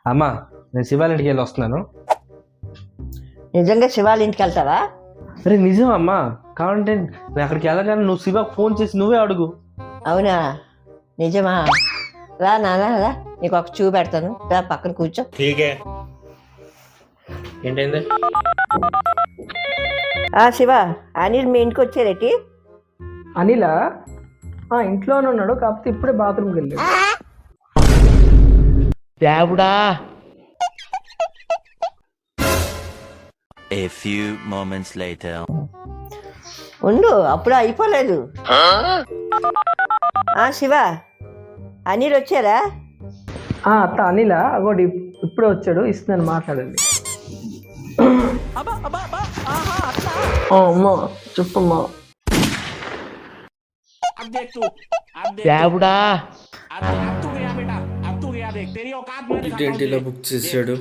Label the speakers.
Speaker 1: అమ్మా, నేను శివాల ఇంటికి వెళ్ళి వస్తున్నాను.
Speaker 2: నిజంగా శివాల ఇంటికి వెళ్తావా?
Speaker 1: అరే నిజం అమ్మా, కావాలంటే నేను అక్కడికి వెళ్ళగానే నువ్వు శివకు ఫోన్ చేసి నువ్వే అడుగు.
Speaker 2: అవునా? నిజమా? రా నాన్న రా, నీకు ఒక చూ పెడతాను, రా పక్కన కూర్చో.
Speaker 1: ఏంటైంది?
Speaker 2: శివ, అనిల్ మీ ఇంటికి వచ్చారేటి?
Speaker 3: అనిలా ఇంట్లోనే ఉన్నాడు, కాకపోతే ఇప్పుడే బాత్రూమ్కి వెళ్ళాడు.
Speaker 2: దేవుడా!
Speaker 4: A few moments later.
Speaker 2: ఉండు, అప్పుడు అయిపోలేదు. శివ, అనిల్ వచ్చారా?
Speaker 3: అత్త అనిలా అగోటి ఇప్పుడే వచ్చాడు, ఇస్తున్నాను మాట్లాడండి. అమ్మా చెప్పమ్మా.
Speaker 2: దేవుడా!
Speaker 1: బుక్ చేసాడు.